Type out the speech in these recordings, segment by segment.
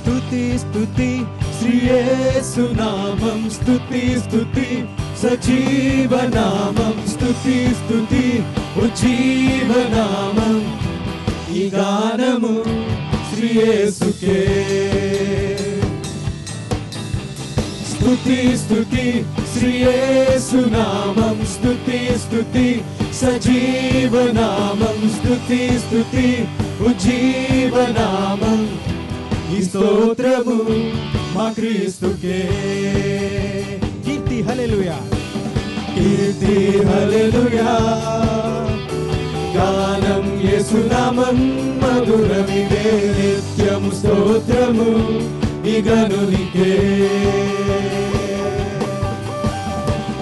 స్తుతి స్తుతి శ్రీ యేసు నామం, స్తుతి స్తుతి సజీవనామం, స్తుతి స్తుతి ఉజ్జీవనామం. ఈ గానము శ్రీ యేసుకే. స్తుతి స్తుతి శ్రీ యేసు నామం, స్తుతి స్తుతి సజీవనామం, స్తుతి స్తుతి ఉజ్జీవనామం. ఈ స్తోత్రము మా క్రీస్తుకే. కీర్తి హల్లెలూయా, కీర్తి హల్లెలూయా. గానం యేసు నామం మధురమిదే, నిత్యము స్తోత్రము ఈ గనునికే.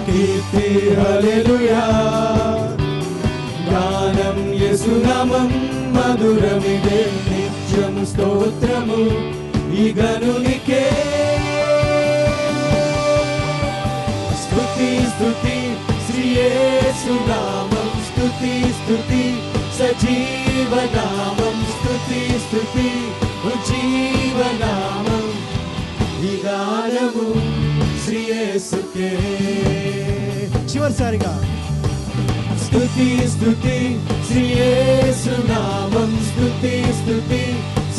కీర్తి హల్లెలూయా. గానం యేసు నామం మధురమిదే, నిత్యము స్తోత్రము ఈ గనునికే. స్తుతి స్తుతి శ్రీ యేసు నామం, స్తుతి స్తుతి సజీవనామం, స్తుతి స్తుతి ఉజ్జీవనామం. ఈ గానము శ్రీ యేసుకే. చివరిసారిగా స్తుతి స్తుతి శ్రీ యేసు నామం, స్తుతి స్తుతి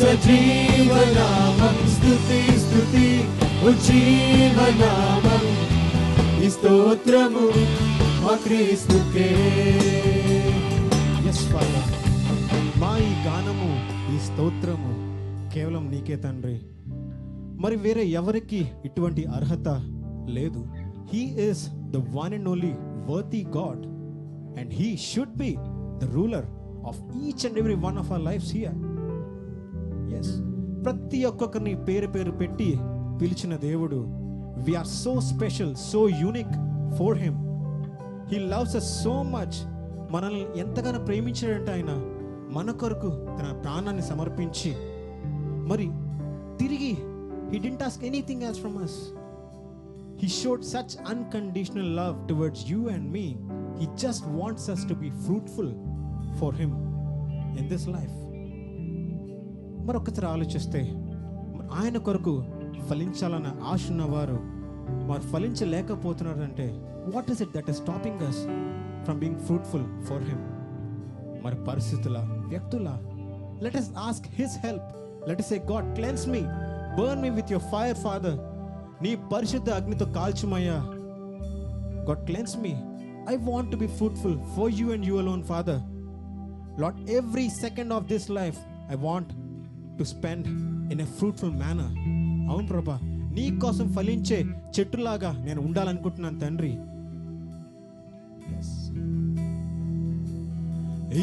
సజీవనామం, స్తుతి స్తుతి ఉజ్జీవనామం. ఈ స్తోత్రము మా క్రీస్తుకే. yes Father, మా ఈ గానము ఈ స్తోత్రము కేవలం నీకే తండ్రి. మరి వేరే ఎవరికి ఇటువంటి అర్హత లేదు. He is the one and only worthy God and he should be the ruler of each and every one of our lives here. Yes, ప్రతి ఒక్కొక్కరిని పేరు పేరు పెట్టి పిలిచిన దేవుడు. We are so special, so unique for him. He loves us so much. మనల్ని ఎంతగానో ప్రేమించాడంటే ఆయన మన కొరకు తన ప్రాణాన్ని సమర్పించి మరి తిరిగి he didn't ask anything else from us. He showed such unconditional love towards you and me. He just wants us to be fruitful for him in this life. మరొకసారి ఆలోచిస్తే ఆయన కొరకు ఫలించాలన్న ఆశ ఉన్నవారు మరి ఫలించలేకపోతున్నారంటే what is it that is stopping us from being fruitful for him? మరి పరిస్థితుల, వ్యక్తుల, let us ask his help. Let us say, God, cleanse me, burn me with your fire, Father. నీ పరిశుద్ధ అగ్నితో కాల్చుమయ్యా. God, cleanse me. I want to be fruitful for you and you alone, Father. Lord, every second of this life I want to spend in a fruitful manner. అవును ప్రభా, నీ కోసం ఫలించే చెట్టులాగా నేను ఉండాలనుకుంటున్నాను తండ్రి.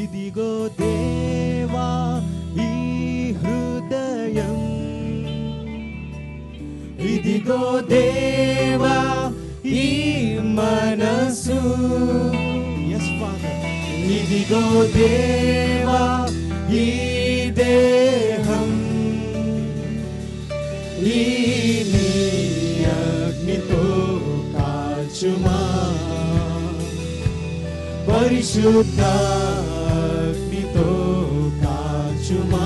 ఇదిగో దేవా ఈ హృదయం, ఇదిగో దేవా ఈ మనసు. yes Father, ఇదిగో దేవా ఈ దేహం, ఈ నీ అగ్నితో కాల్చుమా. పరిశుద్ధ అగ్నితో కాల్చుమా.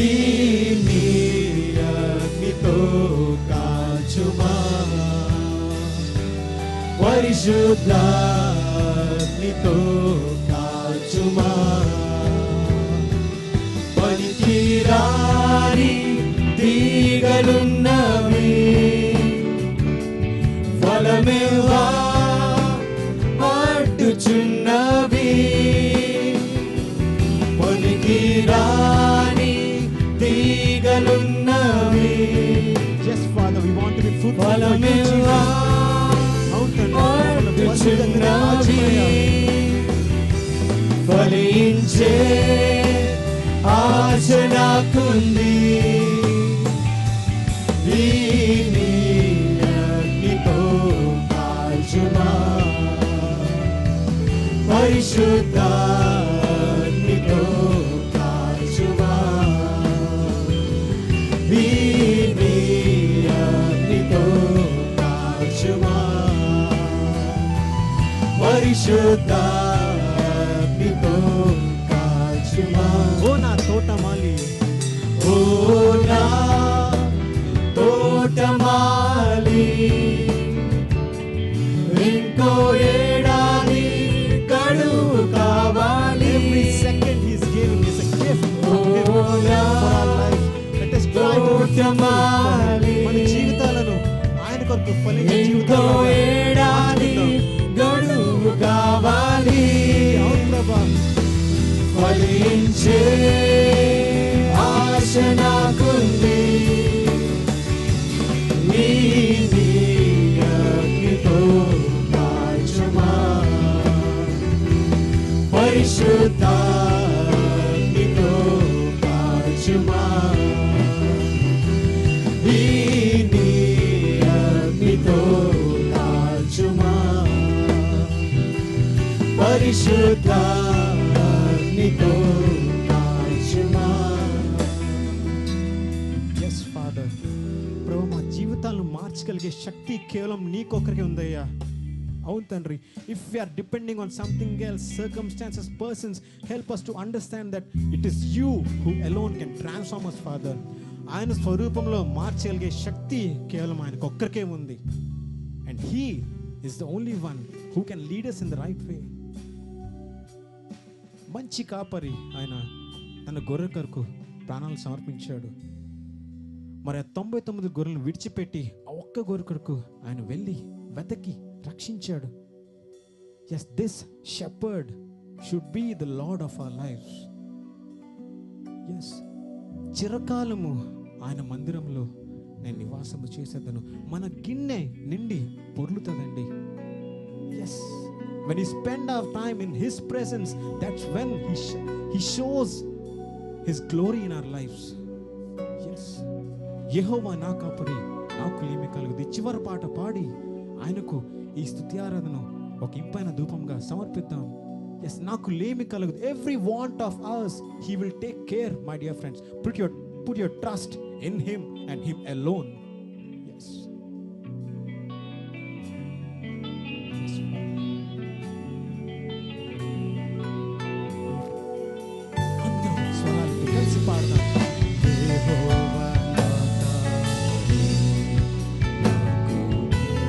ఈ నీ అగ్నితో కాల్చుమా. పరిశుద్ధ అగ్నితో కాల్చుమా. పనికిరాని తీగలున్నవి ఫలమేవా అడ్డుచున్నవి. పనికిరాని తీగలున్నవి. Yes Father, we want to be fruitful. ఫలమేవా అడ్డుచున్నవి. ఫలించే ఆశ నాకుంది. ఈ నీ అగ్నితో కాల్చుమా. పరిశుద్ధ అగ్నితో కాల్చుమా. ఈ నీ అగ్నితో కాల్చుమా. పరిశుద్ధ అగ్నితో కాల్చుమా. ఓ నా తోటమాలి, ఓ వర్తమాలి మన జీవితాలను ఆయన కొరకు ఫలించే ఎంతో ఏడాది గడువు కావాలి అవును ప్రభా, ఫలించే ఆశ నాకుంది నీ అగ్నితో కాల్చుమా పరిశుద్ధాగ్నితో కాల్చుమా నీ అగ్నితో కాల్చుమా పరిశుద్ధాగ్నితో కాల్చుమా. ఎస్ ఫాదర్, ప్రభు మా జీవితాలను మార్చగలిగే శక్తి కేవలం నీకొక్కరికే ఉందయ్యా. అవును తండ్రి, if we are depending on something else, circumstances, persons, help us to understand that it is you who alone can transform us, Father. ఆయన స్వరూపంలో మార్చగలిగే శక్తి కేవలం ఆయనకు ఒక్కరికే ఉంది. And he is the only one who can lead us in the right way. మంచి కాపరి ఆయన తన గొర్రె కొరకు ప్రాణాలు సమర్పించాడు. మరి ఆ 99 గొర్రెలను విడిచిపెట్టి ఆ ఒక్క గొర్రె కొరకు ఆయన వెళ్ళి వెతకి రక్షించాడు. Yes, this shepherd should be the lord of our lives. Yes, చిరకాలము ఆయన మందిరంలో నేను నివాసము చేసేదను. మన గిన్నె నిండి పొర్లుతుందండి. Yes, when we spend our time in his presence, that's when he shows his glory in our lives. Yes, యెహోవా నా కాపరి, నాకు లేమి కలుగుది. చివరి పాట పాడి ఆయనకు ఈ స్తుతి ఆరాధన ఒక ఇంపైన ధూపంగా సమర్పిద్దాం. ఎస్, నాకు లేమి కలుగుది. Every want of us he will take care, my dear friends. Put your trust in him and him alone. Yes. అందరం స్వరాలతో కలిసి పాడదాం. యెహోవా నా కాపరి, నాకు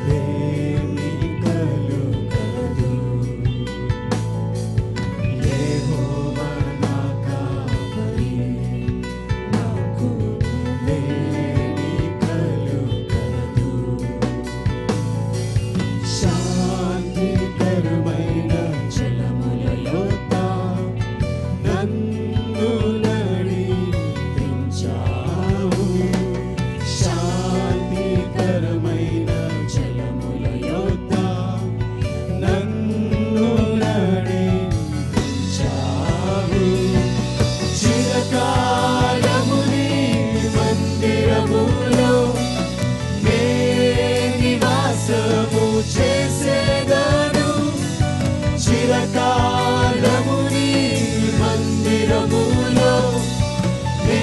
లేమి కలుగదు. యెహోవా నా కాపరి, నాకు లేమి కలుగదు. శాంతికరమైన జలముల యొద్ద నన్ను నడిపించావు. శాంతికరమైన జలముల యొద్ద నన్ను నడిపించావు. చిరకాలము నీ మందిరములో నే నివాసము చేసేదను. చిరకాలము నీ మందిరములో నే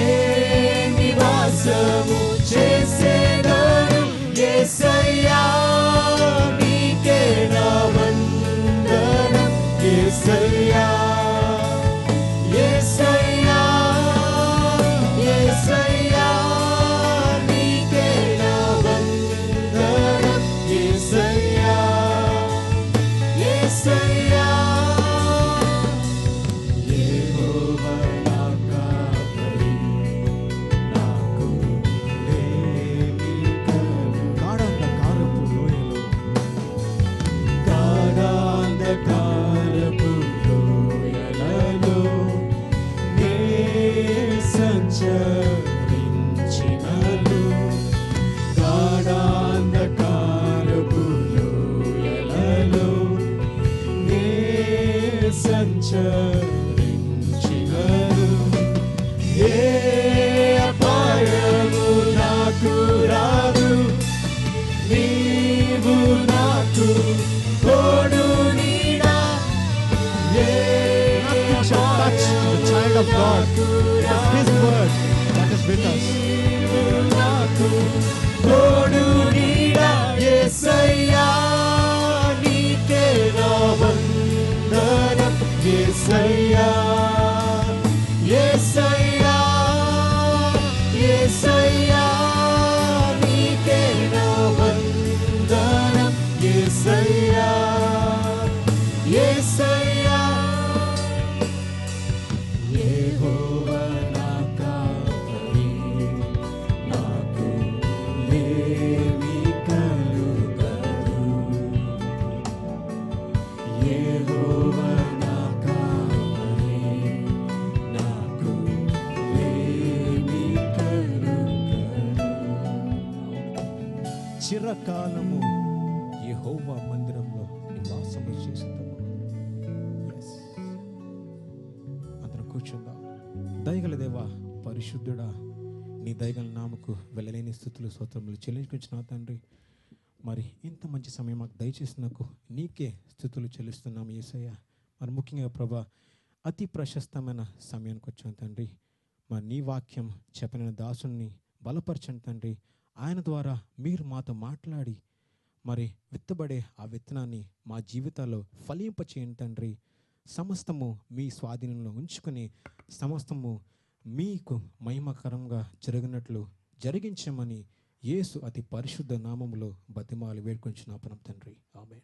నివాసము చేసేదను. యేసయ్యా నీకే నా వందనం. యేసయ్యా, యేసయ్యా, యేసయ్యా నీకే నా వందనం. యేసయ్యా, యేసయ్యా. యెహోవా నా కాపరి, నాకు లేమి కలుగదు. గాఢాంధకారపు లోయలో గాఢాంధకారపు లోయలలో నే సంచరించినను. గాఢాంధకారపు లోయలలో నే సంచరించినను. ఏ అపాయము నాకు రాదు. నీవు నాకు తోడు నీడా. ఏ Nothing shall touch the child of God. It is his word that is with us. నీవు నాకు తోడు నీడా. యేసయ్యా నీకే నా వందనం. యేసయ్యా, యేసయ్యా, యేసయ్యా నీకే నా వందనం. యేసయ్యా, యేసయ్యా. యెహోవా నా కాపరి, నాకు చిరకాలము యెహోవా మందిరంలో నివాసము చేసేదము. అందరం కూర్చుందాం. దయగల దేవా, పరిశుద్ధుడా, నీ దయగల నామకు వెళ్ళలేని స్థుతులు స్తోత్రములు చెల్లించుకుంటున్నావు తండ్రి. మరి ఇంత మంచి సమయం మాకు దయచేసినకు నీకే స్థుతులు చెల్లిస్తున్నాము యేసయ్య. మరి ముఖ్యంగా ప్రభా, అతి ప్రశస్తమైన సమయానికి వచ్చాను తండ్రి. మరి నీ వాక్యం చెప్పిన దాసుని బలపరచండి తండ్రి. ఆయన ద్వారా మీరు మాతో మాట్లాడి మరి విత్తబడే ఆ విత్తనాన్ని మా జీవితాల్లో ఫలింపచేయండి తండ్రి. సమస్తము మీ స్వాధీనంలో ఉంచుకొని సమస్తము మీకు మహిమకరంగా జరిగినట్లు జరిగించమని యేసు అతి పరిశుద్ధ నామములో బతిమాలి వేడుకొంచున్నాం తండ్రి. ఆమేన్.